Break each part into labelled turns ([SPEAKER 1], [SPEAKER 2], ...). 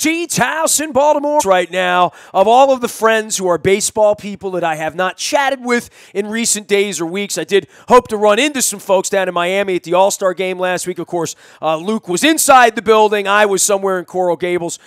[SPEAKER 1] WNST's house in Baltimore right now. Of all of the friends who are baseball people that I have not chatted with in recent days or weeks, I did hope to run into some folks down in Miami at the All-Star game last week. Of course, Luke was inside the building. I was somewhere in Coral Gables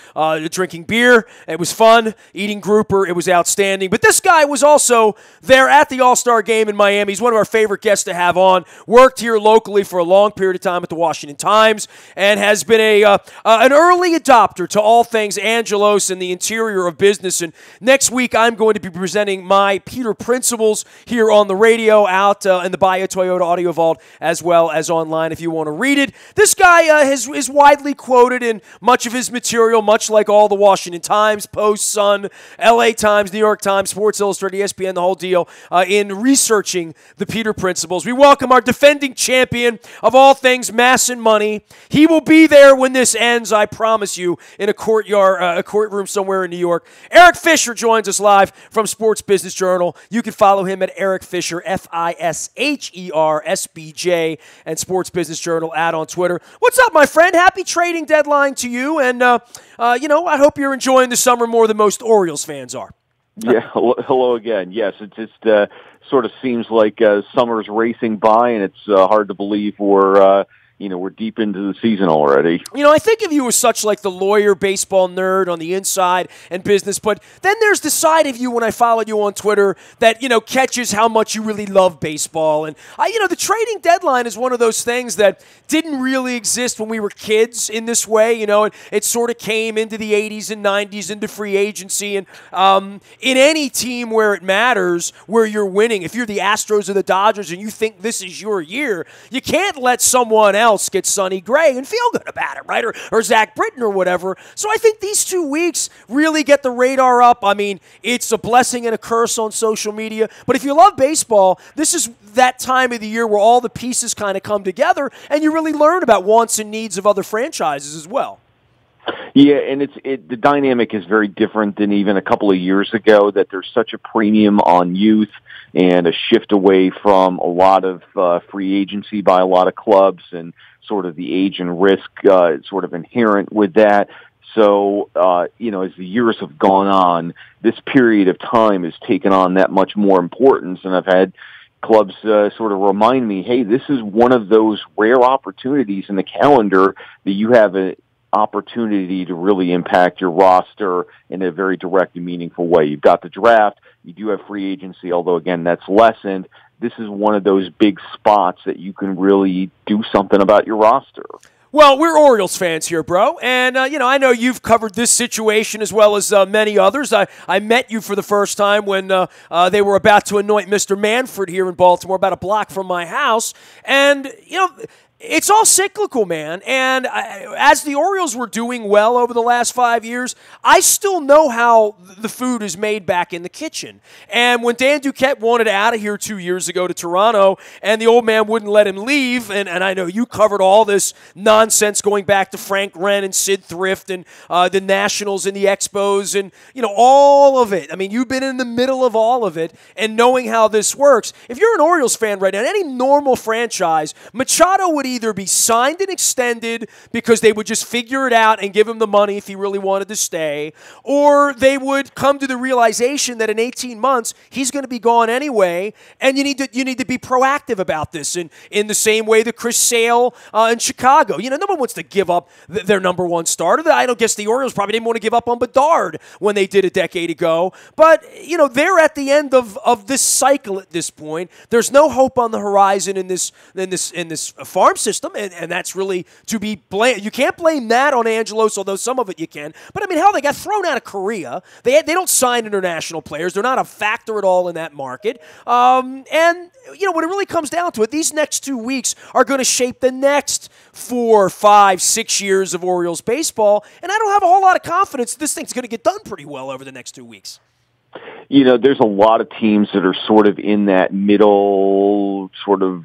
[SPEAKER 1] drinking beer. It was fun. Eating grouper. It was outstanding. But this guy was also there at the All-Star game in Miami. He's one of our favorite guests to have on. Worked here locally for a long period of time at the Washington Times and has been an early adopter to all things Angelos and the interior of business. And next week, I'm going to be presenting my Peter Principles here on the radio, out in the Bahia Toyota Audio Vault, as well as online if you want to read it. This guy is widely quoted in much of his material, much like all the Washington Times, Post, Sun, LA Times, New York Times, Sports Illustrated, ESPN, the whole deal, in researching the Peter Principles. We welcome our defending champion of all things mass and money. He will be there when this ends, I promise you, in a courtroom somewhere in New York. Eric Fisher joins us live from Sports Business Journal. You can follow him at Eric Fisher, Fisher, SBJ, and Sports Business Journal on Twitter. What's up, my friend? Happy trading deadline to you, and I hope you're enjoying the summer more than most Orioles fans are.
[SPEAKER 2] Yeah, hello again. Yes, it just sort of seems like summer's racing by, and it's hard to believe we're deep into the season already.
[SPEAKER 1] I think of you as such like the lawyer, baseball nerd on the inside and business, but then there's the side of you when I follow you on Twitter that, catches how much you really love baseball. And, the trading deadline is one of those things that didn't really exist when we were kids in this way. It sort of came into the 80s and 90s into free agency. And in any team where it matters, where you're winning, if you're the Astros or the Dodgers and you think this is your year, you can't let someone else get Sonny Gray and feel good about it, right? Or Zach Britton or whatever. So I think these 2 weeks really get the radar up. I mean, it's a blessing and a curse on social media. But if you love baseball, this is that time of the year where all the pieces kind of come together and you really learn about wants and needs of other franchises as well.
[SPEAKER 2] Yeah, and the dynamic is very different than even a couple of years ago, that there's such a premium on youth and a shift away from a lot of free agency by a lot of clubs and sort of the age and risk sort of inherent with that. So, as the years have gone on, this period of time has taken on that much more importance, and I've had clubs sort of remind me, hey, this is one of those rare opportunities in the calendar that you have an opportunity to really impact your roster in a very direct and meaningful way. You've got the draft, you do have free agency, although again that's lessened. This is one of those big spots that you can really do something about your roster.
[SPEAKER 1] Well, we're Orioles fans here, bro, and I know you've covered this situation as well as many others. I met you for the first time when they were about to anoint Mr. Manfred here in Baltimore, about a block from my house, and it's all cyclical, man. And as the Orioles were doing well over the last 5 years, I still know how the food is made back in the kitchen. And when Dan Duquette wanted out of here 2 years ago to Toronto, and the old man wouldn't let him leave, and I know you covered all this nonsense going back to Frank Wren and Sid Thrift and the Nationals and the Expos and, all of it. I mean, you've been in the middle of all of it and knowing how this works. If you're an Orioles fan right now, any normal franchise, Machado would either be signed and extended because they would just figure it out and give him the money if he really wanted to stay, or they would come to the realization that in 18 months he's going to be gone anyway, and you need to be proactive about this. And in the same way that Chris Sale in Chicago, no one wants to give up their number one starter. I don't guess the Orioles probably didn't want to give up on Bedard when they did a decade ago, but they're at the end of this cycle at this point. There's no hope on the horizon in this farm system, and that's really to be blamed. You can't blame that on Angelos, although some of it you can. But, I mean, hell, they got thrown out of Korea. They don't sign international players. They're not a factor at all in that market. And, when it really comes down to it, these next 2 weeks are going to shape the next 4, 5, 6 years of Orioles baseball, and I don't have a whole lot of confidence this thing's going to get done pretty well over the next 2 weeks.
[SPEAKER 2] There's a lot of teams that are sort of in that middle sort of,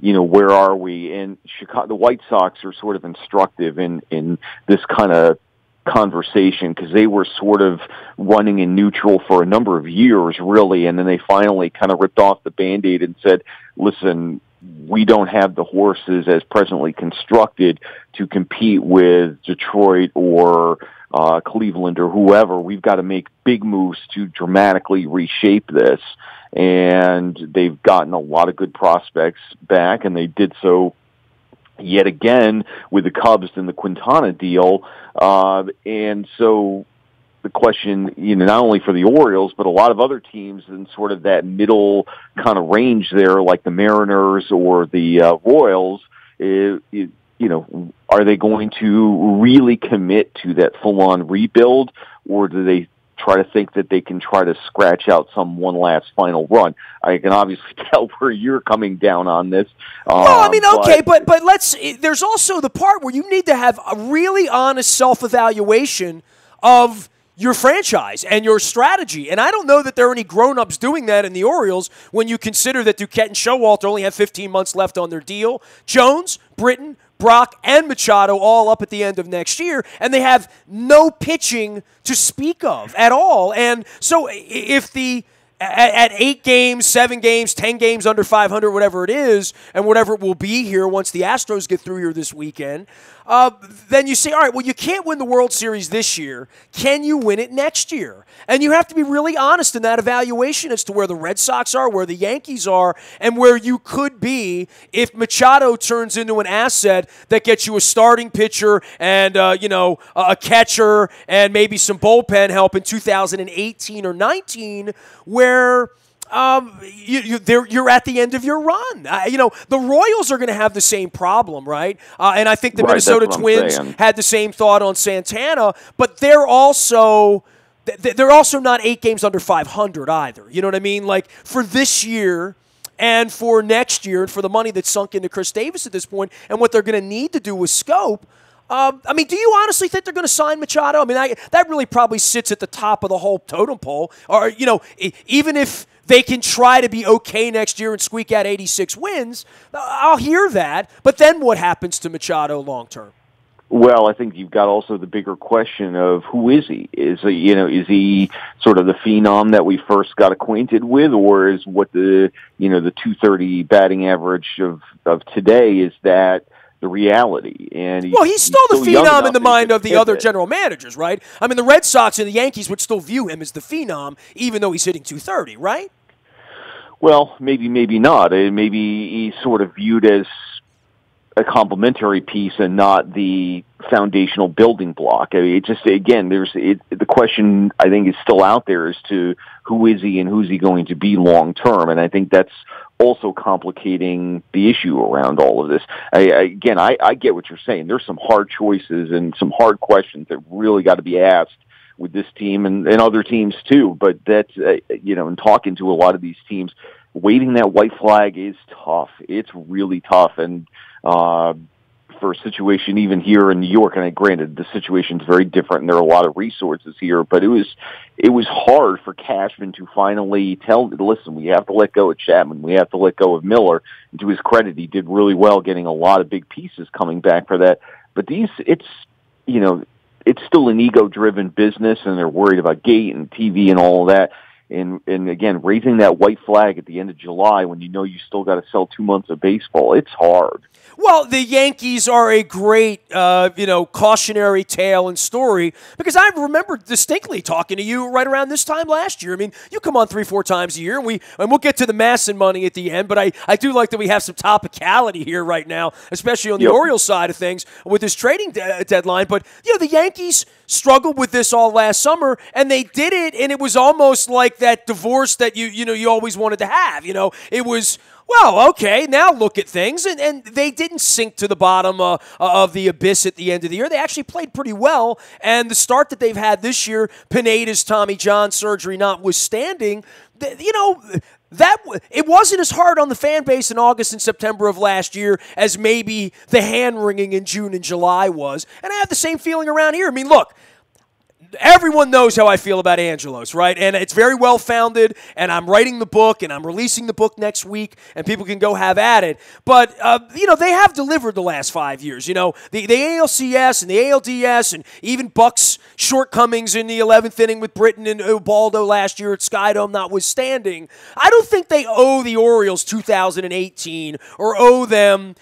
[SPEAKER 2] where are we? And Chicago, the White Sox are sort of instructive in this kind of conversation because they were sort of running in neutral for a number of years, really, and then they finally kind of ripped off the Band-Aid and said, listen, we don't have the horses as presently constructed to compete with Detroit or Cleveland or whoever. We've got to make big moves to dramatically reshape this. And they've gotten a lot of good prospects back, and they did so yet again with the Cubs and the Quintana deal. And so the question, not only for the Orioles, but a lot of other teams in sort of that middle kind of range there, like the Mariners or the Royals, are they going to really commit to that full-on rebuild, or do they try to think that they can try to scratch out one last final run? I can obviously tell where you're coming down on this.
[SPEAKER 1] But there's also the part where you need to have a really honest self-evaluation of your franchise and your strategy. And I don't know that there are any grown-ups doing that in the Orioles when you consider that Duquette and Showalter only have 15 months left on their deal. Jones, Britton, Brock, and Machado all up at the end of next year, and they have no pitching to speak of at all. And so if at 8 games, 7 games, 10 games under 500, whatever it is, and whatever it will be here once the Astros get through here this weekend, then you say, all right, well, you can't win the World Series this year. Can you win it next year? And you have to be really honest in that evaluation as to where the Red Sox are, where the Yankees are, and where you could be if Machado turns into an asset that gets you a starting pitcher and, a catcher and maybe some bullpen help in 2018 or 19, where you're at the end of your run. The Royals are going to have the same problem, right? And I think the Minnesota Twins had the same thought on Santana, but they're also not 8 games under 500 either. You know what I mean? Like, for this year and for next year and for the money that's sunk into Chris Davis at this point and what they're going to need to do with Scope, do you honestly think they're going to sign Machado? That really probably sits at the top of the whole totem pole. Or, even if they can try to be okay next year and squeak out 86 wins, I'll hear that. But then what happens to Machado long term?
[SPEAKER 2] Well, I think you've got also the bigger question of who is he? Is he sort of the phenom that we first got acquainted with, or is what the 230 batting average of today, is that the reality? And
[SPEAKER 1] he's still the phenom in the mind of the other general managers, right? The Red Sox and the Yankees would still view him as the phenom, even though he's hitting 230, right?
[SPEAKER 2] Well, maybe not. Maybe he's sort of viewed as a complementary piece and not the foundational building block. The question I think is still out there as to who is he and who's he going to be long term, and I think that's also complicating the issue around all of this. I get what you're saying. There's some hard choices and some hard questions that really got to be asked with this team and other teams too. But that's, in talking to a lot of these teams, waving that white flag is tough. It's really tough. And for a situation even here in New York, and granted the situation's very different and there are a lot of resources here, but it was hard for Cashman to finally listen, we have to let go of Chapman, we have to let go of Miller. And to his credit, he did really well getting a lot of big pieces coming back for that. But it's still an ego-driven business, and they're worried about gate and TV and all of that. And again, raising that white flag at the end of July when you still got to sell 2 months of baseball, it's hard.
[SPEAKER 1] Well, the Yankees are a great, cautionary tale and story, because I remember distinctly talking to you right around this time last year. You come on 3-4 times a year, and we'll get to the Masson money at the end, but I do like that we have some topicality here right now, especially on the Orioles side of things with this trading deadline. But, the Yankees struggled with this all last summer, and they did it, and it was almost like that divorce that you always wanted to have. It was, well, okay, now look at things. And they didn't sink to the bottom of the abyss at the end of the year. They actually played pretty well. And the start that they've had this year, Pineda's Tommy John surgery notwithstanding, it wasn't as hard on the fan base in August and September of last year as maybe the hand-wringing in June and July was. And I have the same feeling around here. Look, Everyone knows how I feel about Angelos, right? And it's very well-founded, and I'm writing the book, and I'm releasing the book next week, and people can go have at it. But, they have delivered the last 5 years. The ALCS and the ALDS and even Buck's shortcomings in the 11th inning with Britton and Ubaldo last year at Skydome notwithstanding, I don't think they owe the Orioles 2018 or owe them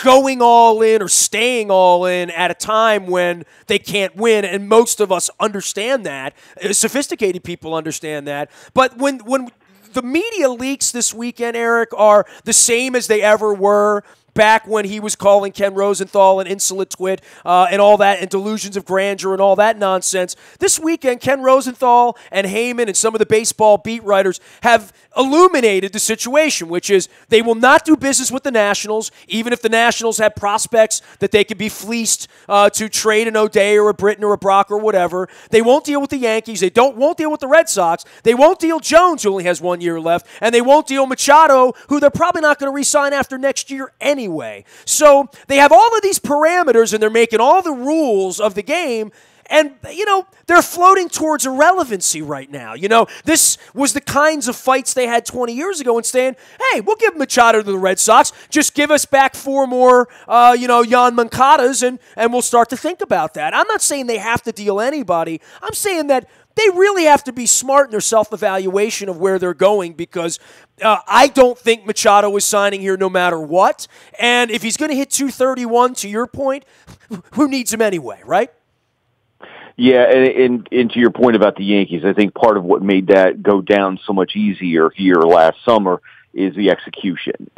[SPEAKER 1] going all in or staying all in at a time when they can't win, and most of us understand that. Sophisticated people understand that. But when the media leaks this weekend, Eric, are the same as they ever were back when he was calling Ken Rosenthal an insolent twit and all that, and delusions of grandeur and all that nonsense. This weekend, Ken Rosenthal and Heyman and some of the baseball beat writers have illuminated the situation, which is they will not do business with the Nationals, even if the Nationals have prospects that they could be fleeced to trade an O'Day or a Britton or a Brock or whatever. They won't deal with the Yankees. They won't deal with the Red Sox. They won't deal Jones, who only has 1 year left, and they won't deal Machado, who they're probably not going to re-sign after next year anyway. So they have all of these parameters, and they're making all the rules of the game. And, they're floating towards irrelevancy right now. This was the kinds of fights they had 20 years ago and saying, hey, we'll give Machado to the Red Sox. Just give us back 4 more, Jan Moncadas, and we'll start to think about that. I'm not saying they have to deal anybody. I'm saying that they really have to be smart in their self-evaluation of where they're going, because I don't think Machado is signing here no matter what. And if he's going to hit 231, to your point, who needs him anyway, right?
[SPEAKER 2] Yeah, and to your point about the Yankees, I think part of what made that go down so much easier here last summer is the execution.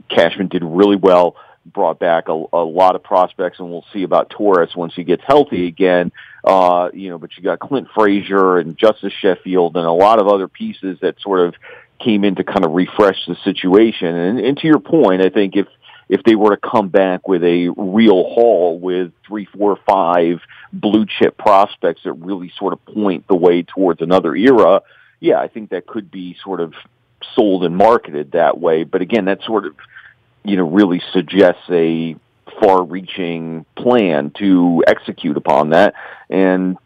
[SPEAKER 2] Cashman did really well, brought back a lot of prospects, and we'll see about Torres once he gets healthy again. But you got Clint Frazier and Justice Sheffield and a lot of other pieces that sort of came in to kind of refresh the situation. And to your point, I think if they were to come back with a real haul with 3, 4, 5 blue chip prospects that really sort of point the way towards another era, yeah, I think that could be sort of sold and marketed that way. But again, that sort of, really suggests a far-reaching plan to execute upon that. And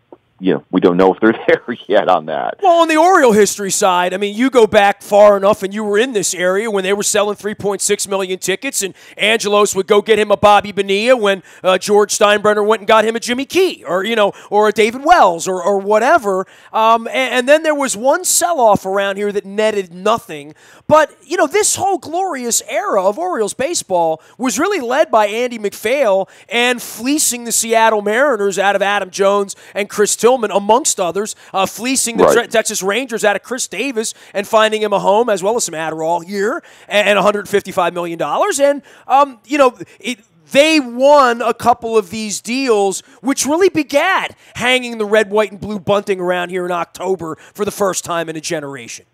[SPEAKER 2] we don't know if they're there yet on that.
[SPEAKER 1] Well, on the Oriole history side, I mean, you go back far enough, and you were in this area when they were selling 3.6 million tickets, and Angelos would go get him a Bobby Bonilla when George Steinbrenner went and got him a Jimmy Key, or or a David Wells, or whatever. And then there was one sell-off around here that netted nothing. But this whole glorious era of Orioles baseball was really led by Andy McPhail and fleecing the Seattle Mariners out of Adam Jones and Chris Tillman, amongst others, fleecing the Texas Rangers out of Chris Davis and finding him a home, as well as some Adderall here, and $155 million. And, they won a couple of these deals, which really begat hanging the red, white, and blue bunting around here in October for the first time in a generation.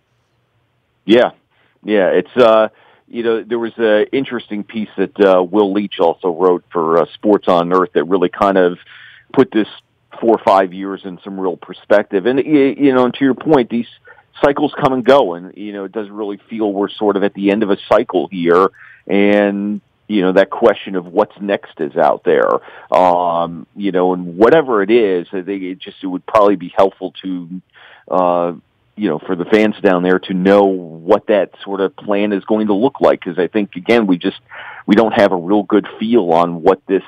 [SPEAKER 2] Yeah. It's there was an interesting piece that Will Leach also wrote for Sports on Earth that really kind of put this 4 or 5 years in some real perspective. And and to your point, these cycles come and go, and it doesn't really feel we're sort of at the end of a cycle here. And that question of what's next is out there. And whatever it is, I think it would probably be helpful to, for the fans down there to know what that sort of plan is going to look like. Because I think, again, we don't have a real good feel on what this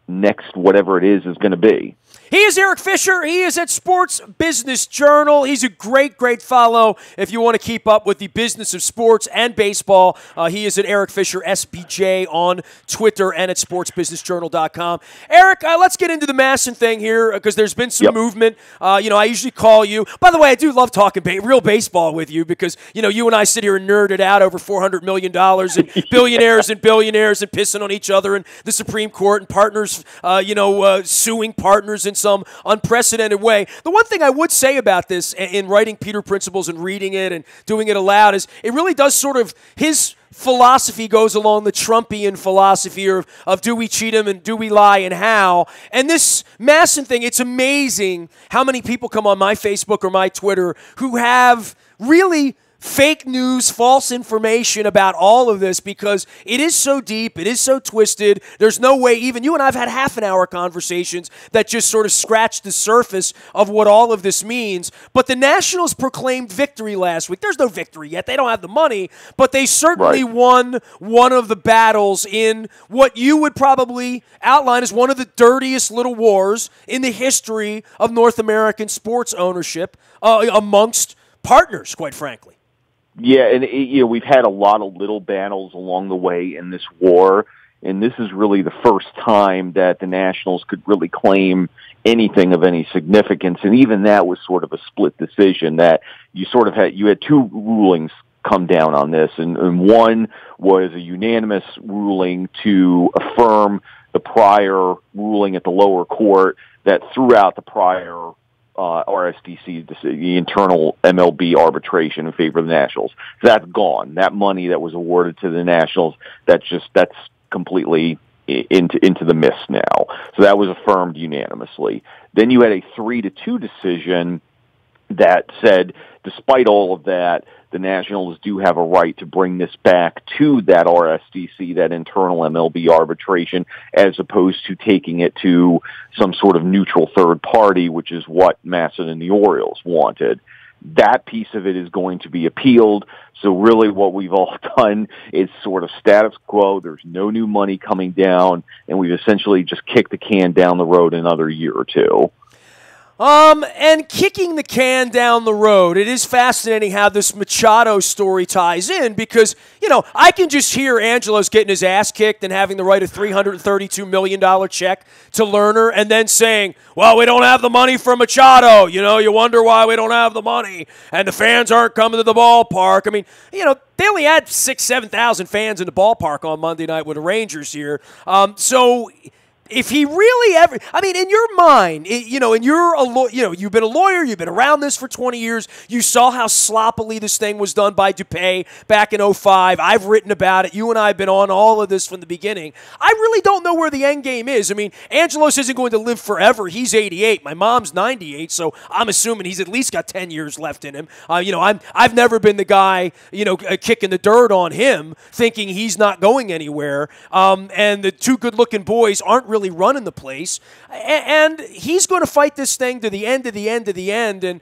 [SPEAKER 2] next whatever it is going to be.
[SPEAKER 1] He is Eric Fisher. He is at Sports Business Journal. He's a great, great follow if you want to keep up with the business of sports and baseball. He is at Eric Fisher, SBJ, on Twitter and at sportsbusinessjournal.com. Eric, let's get into the Masson thing here because there's been some movement. I usually call you. By the way, I do love talking real baseball with you because, you and I sit here and nerd it out over $400 million and billionaires and billionaires and pissing on each other and the Supreme Court and partners, suing partners in some unprecedented way. The one thing I would say about this in writing Peter Principles and reading it and doing it aloud is it really does sort of, his philosophy goes along the Trumpian philosophy of do we cheat him and do we lie and how. And this Masson thing, it's amazing how many people come on my Facebook or my Twitter who have really fake news, false information about all of this, because it is so deep, it is so twisted. There's no way, even you and I have had half-an-hour conversations that just sort of scratch the surface of what all of this means. But the Nationals proclaimed victory last week. There's no victory yet. They don't have the money, but they certainly won one of the battles in what you would probably outline as one of the dirtiest little wars in the history of North American sports ownership amongst partners, quite frankly.
[SPEAKER 2] Yeah, and we've had a lot of little battles along the way in this war, and this is really the first time that the Nationals could really claim anything of any significance, and even that was sort of a split decision. That you had two rulings come down on this, and one was a unanimous ruling to affirm the prior ruling at the lower court that threw out the prior RSDC, the internal MLB arbitration in favor of the Nationals. So that's gone. That money that was awarded to the Nationals, that's completely into the mist now. So that was affirmed unanimously. Then you had a 3-2 decision that said, despite all of that, the Nationals do have a right to bring this back to that RSDC, that internal MLB arbitration, as opposed to taking it to some sort of neutral third party, which is what Masson and the Orioles wanted. That piece of it is going to be appealed. So really what we've all done is sort of status quo. There's no new money coming down, and we've essentially just kicked the can down the road another year or two.
[SPEAKER 1] And kicking the can down the road, it is fascinating how this Machado story ties in, because, I can just hear Angelos getting his ass kicked and having to write a $332 million check to Lerner and then saying, well, we don't have the money for Machado. You wonder why we don't have the money, and the fans aren't coming to the ballpark. I mean, they only had 6,000, 7,000 fans in the ballpark on Monday night with the Rangers here. So if he really ever, in your mind, and you've been a lawyer, you've been around this for 20 years, you saw how sloppily this thing was done by DuPay back in 2005. I've written about it. You and I have been on all of this from the beginning. I really don't know where the end game is. Angelos isn't going to live forever. He's 88. My mom's 98, so I'm assuming he's at least got 10 years left in him. I've never been the guy, kicking the dirt on him, thinking he's not going anywhere. And the two good-looking boys aren't really running the place, and he's going to fight this thing to the end of the end of the end, and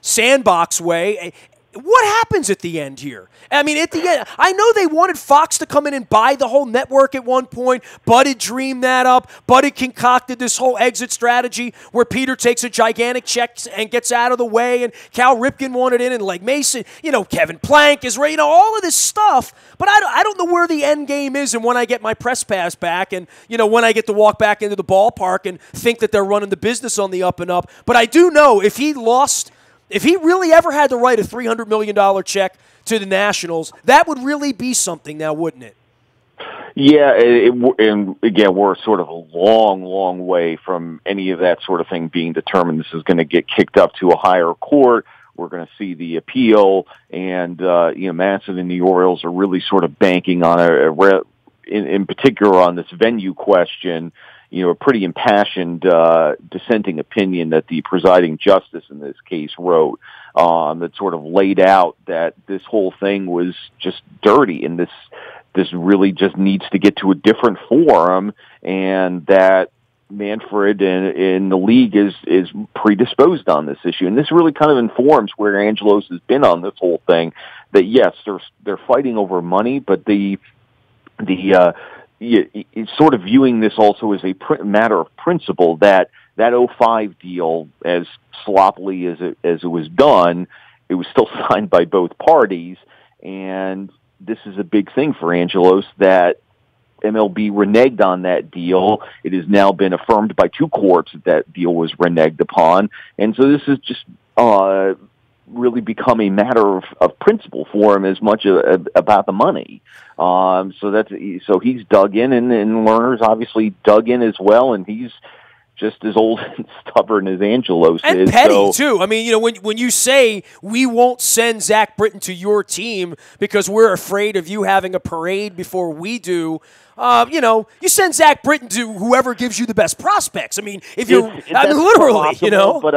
[SPEAKER 1] sandbox way. What happens at the end here? At the end, I know they wanted Fox to come in and buy the whole network at one point. Bud had dreamed that up. Bud had concocted this whole exit strategy where Peter takes a gigantic check and gets out of the way, and Cal Ripken wanted in, and like Mason, Kevin Plank is ready, all of this stuff. But I don't know where the end game is, and when I get my press pass back, and when I get to walk back into the ballpark and think that they're running the business on the up and up. But I do know if he really ever had to write a $300 million check to the Nationals, that would really be something now, wouldn't it?
[SPEAKER 2] Yeah, and again, we're sort of a long, long way from any of that sort of thing being determined. This is going to get kicked up to a higher court. We're going to see the appeal, and Masson and the Orioles are really sort of banking on in particular on this venue question. A pretty impassioned dissenting opinion that the presiding justice in this case wrote, that sort of laid out that this whole thing was just dirty, and this really just needs to get to a different forum, and that Manfred and the league is predisposed on this issue. And this really kind of informs where Angelos has been on this whole thing, that yes, they're fighting over money, but it's sort of viewing this also as a matter of principle, that 2005 deal, as sloppily as it was done, it was still signed by both parties, and this is a big thing for Angelos, that MLB reneged on that deal. It has now been affirmed by two courts that deal was reneged upon, and so this is just really become a matter of principle for him as much about the money. So he's dug in, and Lerner's obviously dug in as well, and he's just as old and stubborn as Angelos
[SPEAKER 1] and
[SPEAKER 2] is.
[SPEAKER 1] Petty, too. When you say we won't send Zach Britton to your team because we're afraid of you having a parade before we do, you send Zach Britton to whoever gives you the best prospects. If you're, literally,
[SPEAKER 2] possible, but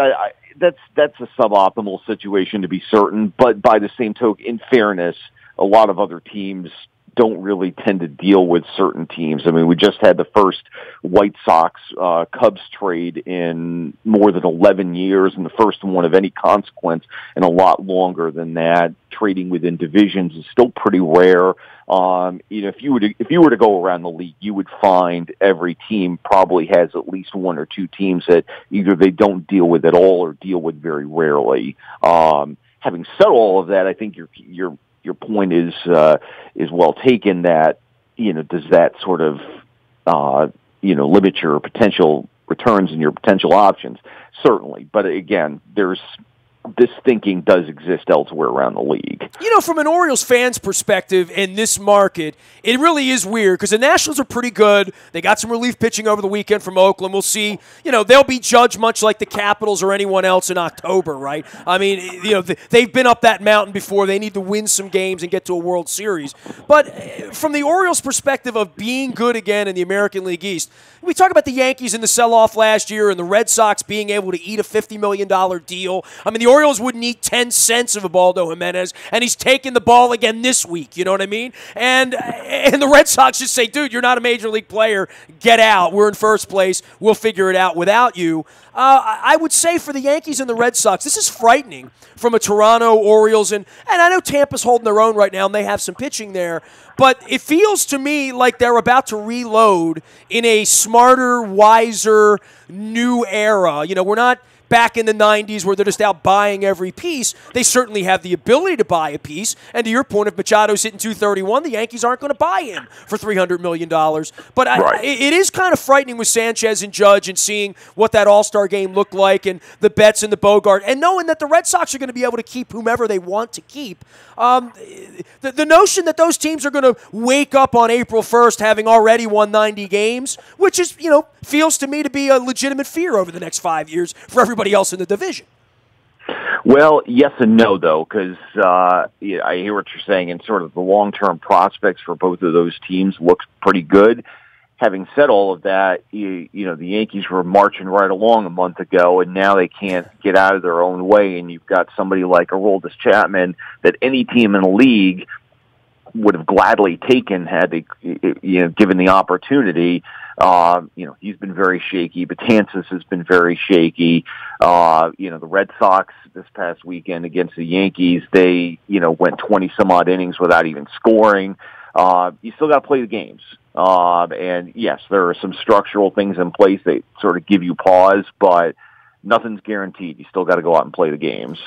[SPEAKER 2] that's a suboptimal situation to be certain. But by the same token, in fairness, a lot of other teams don't really tend to deal with certain teams. I mean, we just had the first White Sox Cubs trade in more than 11 years, and the first one of any consequence in a lot longer than that. Trading within divisions is still pretty rare. If you were to go around the league, you would find every team probably has at least one or two teams that either they don't deal with at all or deal with very rarely. Having said all of that, I think your point is well taken. That does that sort of limit your potential returns and your potential options? Certainly, but again, this thinking does exist elsewhere around the league.
[SPEAKER 1] From an Orioles fan's perspective in this market, it really is weird because the Nationals are pretty good. They got some relief pitching over the weekend from Oakland. We'll see. They'll be judged much like the Capitals or anyone else in October, right? I mean, they've been up that mountain before. They need to win some games and get to a World Series. But from the Orioles' perspective of being good again in the American League East, we talk about the Yankees in the sell-off last year and the Red Sox being able to eat a $50 million deal. I mean, the Orioles wouldn't eat 10 cents of Ubaldo Jimenez, and he's taking the ball again this week. You know what I mean? And the Red Sox just say, dude, you're not a major league player. Get out. We're in first place. We'll figure it out without you. I would say for the Yankees and the Red Sox, this is frightening from a Toronto Orioles, and I know Tampa's holding their own right now, and they have some pitching there, but it feels to me like they're about to reload in a smarter, wiser, new era. We're not back in the 90s where they're just out buying every piece. They certainly have the ability to buy a piece. And to your point, if Machado's hitting 231, the Yankees aren't going to buy him for $300 million. But it is kind of frightening with Sanchez and Judge and seeing what that All-Star game looked like and the Betts and the Bogart and knowing that the Red Sox are going to be able to keep whomever they want to keep. The notion that those teams are going to wake up on April 1st having already won 90 games, which is, feels to me to be a legitimate fear over the next 5 years for everybody else in the division.
[SPEAKER 2] Well, yes and no, though, because I hear what you're saying, and sort of the long-term prospects for both of those teams look pretty good. Having said all of that, the Yankees were marching right along a month ago, and now they can't get out of their own way, and you've got somebody like Aroldis Chapman that any team in the league would have gladly taken had they, given the opportunity. He's been very shaky. Betances has been very shaky. The Red Sox this past weekend against the Yankees, they, went 20-some-odd innings without even scoring. You still got to play the games. And yes, there are some structural things in place that sort of give you pause, but nothing's guaranteed. You still got to go out and play the games.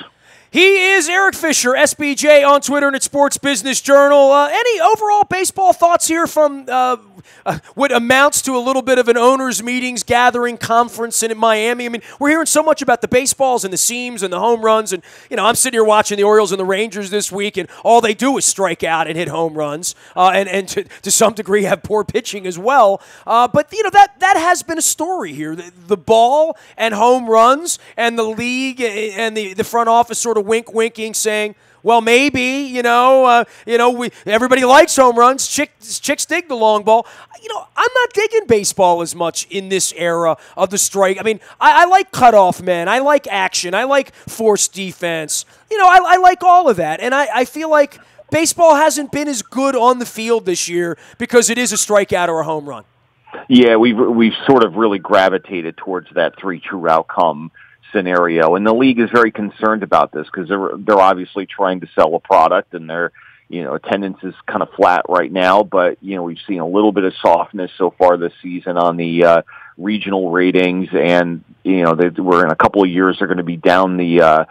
[SPEAKER 1] He is Eric Fisher, SBJ on Twitter and at Sports Business Journal. Any overall baseball thoughts here from what amounts to a little bit of an owners' meetings gathering conference in Miami? I mean, we're hearing so much about the baseballs and the seams and the home runs, and I'm sitting here watching the Orioles and the Rangers this week, and all they do is strike out and hit home runs, and to some degree have poor pitching as well. But that has been a story here. The ball and home runs and the league and the front office sort of winking, saying, well, maybe, everybody likes home runs. Chicks dig the long ball. I'm not digging baseball as much in this era of the strike. I mean, I like cutoff men. I like action. I like forced defense. I like all of that. And I feel like baseball hasn't been as good on the field this year because it is a strikeout or a home run.
[SPEAKER 2] Yeah, we've sort of really gravitated towards that 3 true outcome scenario, and the league is very concerned about this because they're obviously trying to sell a product, and their attendance is kind of flat right now. But we've seen a little bit of softness so far this season on the regional ratings, and we're in a couple of years they're going to be down the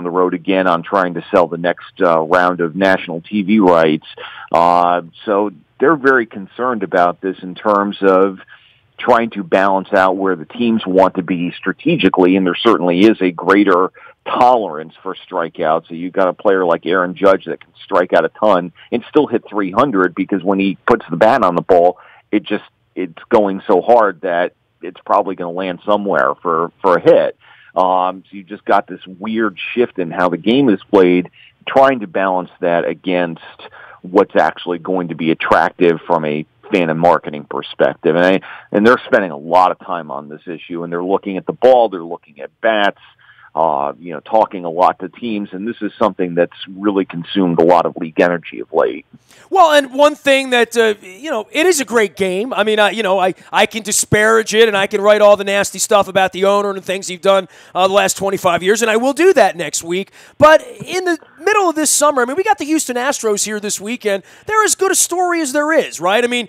[SPEAKER 2] road again on trying to sell the next round of national TV rights. So they're very concerned about this in terms of trying to balance out where the teams want to be strategically, and there certainly is a greater tolerance for strikeouts. So you've got a player like Aaron Judge that can strike out a ton and still hit 300 because when he puts the bat on the ball, it's going so hard that it's probably going to land somewhere for a hit. So you just got this weird shift in how the game is played, trying to balance that against what's actually going to be attractive from a fan and marketing perspective. And they're spending a lot of time on this issue, and they're looking at the ball, they're looking at bats, talking a lot to teams, and this is something that's really consumed a lot of league energy of late.
[SPEAKER 1] Well, and one thing that, it is a great game. I mean, I can disparage it and I can write all the nasty stuff about the owner and things he's done the last 25 years, and I will do that next week. But in the middle of this summer, I mean, we got the Houston Astros here this weekend. They're as good a story as there is, right? I mean,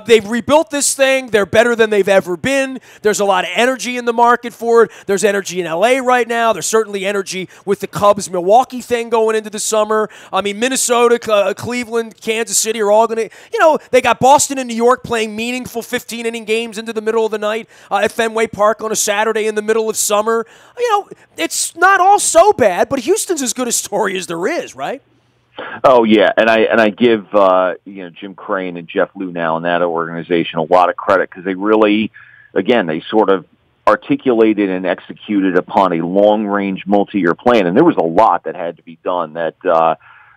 [SPEAKER 1] they've rebuilt this thing. They're better than they've ever been. There's a lot of energy in the market for it. There's energy in L.A. right now. There's certainly energy with the Cubs-Milwaukee thing going into the summer. I mean, Minnesota, Cleveland, Kansas City are all going to, they got Boston and New York playing meaningful 15-inning games into the middle of the night at Fenway Park on a Saturday in the middle of summer. It's not all so bad, but Houston's as good a story as there is, right?
[SPEAKER 2] Oh yeah, and I give Jim Crane and Jeff Luhnow and that organization a lot of credit because they really, again, they sort of articulated and executed upon a long-range multi-year plan, and there was a lot that had to be done that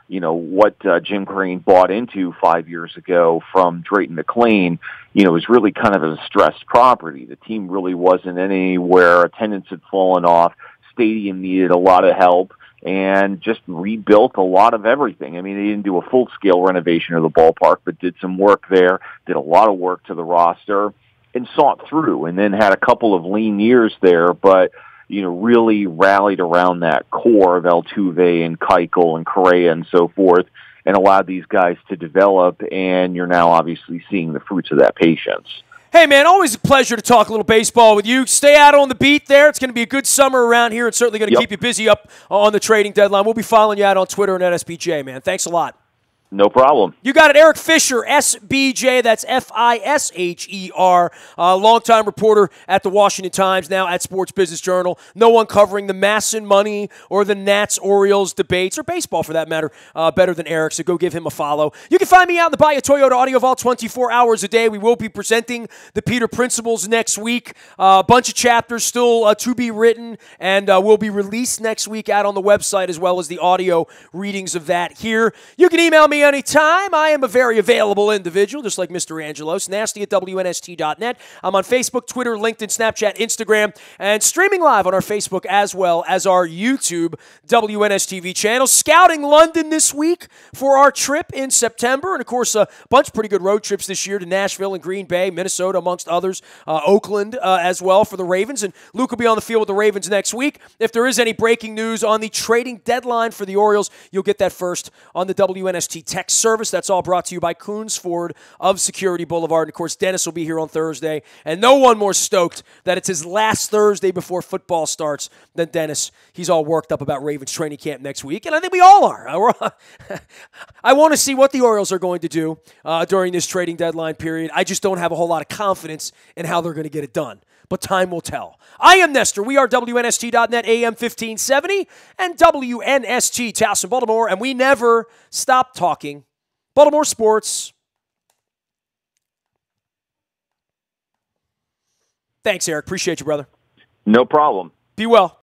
[SPEAKER 2] what Jim Crane bought into 5 years ago from Drayton McLean, was really kind of a stressed property. The team really wasn't anywhere. Attendance had fallen off. Stadium needed a lot of help and just rebuilt a lot of everything. I mean, they didn't do a full-scale renovation of the ballpark, but did some work there, did a lot of work to the roster, and saw it through, and then had a couple of lean years there, but really rallied around that core of Altuve and Keuchel and Correa and so forth, and allowed these guys to develop, and you're now obviously seeing the fruits of that patience.
[SPEAKER 1] Hey, man, always a pleasure to talk a little baseball with you. Stay out on the beat there. It's going to be a good summer around here. It's certainly going to keep you busy up on the trading deadline. We'll be following you out on Twitter and at SBJ, man. Thanks a lot.
[SPEAKER 2] No problem.
[SPEAKER 1] You got it, Eric Fisher, SBJ, that's Fisher, longtime reporter at the Washington Times, now at Sports Business Journal. No one covering the Masson money or the Nats-Orioles debates, or baseball for that matter, better than Eric, so go give him a follow. You can find me out in the Bayou Toyota Audio Vault 24 hours a day. We will be presenting the Peter Principles next week. A bunch of chapters still to be written, and will be released next week out on the website, as well as the audio readings of that here. You can email me anytime. I am a very available individual, just like Mr. Angelos. Nasty at WNST.net. I'm on Facebook, Twitter, LinkedIn, Snapchat, Instagram, and streaming live on our Facebook as well as our YouTube WNSTV channel. Scouting London this week for our trip in September. And, of course, a bunch of pretty good road trips this year to Nashville and Green Bay, Minnesota, amongst others, Oakland as well for the Ravens. And Luke will be on the field with the Ravens next week. If there is any breaking news on the trading deadline for the Orioles, you'll get that first on the WNST text service. That's all brought to you by Coons Ford of Security Boulevard. And, of course, Dennis will be here on Thursday. And no one more stoked that it's his last Thursday before football starts than Dennis. He's all worked up about Ravens training camp next week, and I think we all are. I want to see what the Orioles are going to do during this trading deadline period. I just don't have a whole lot of confidence in how they're going to get it done. But time will tell. I am Nestor. We are WNST.net, AM 1570, and WNST, Towson, Baltimore, and we never stop talking Baltimore sports. Thanks, Eric. Appreciate you, brother.
[SPEAKER 2] No problem.
[SPEAKER 1] Be well.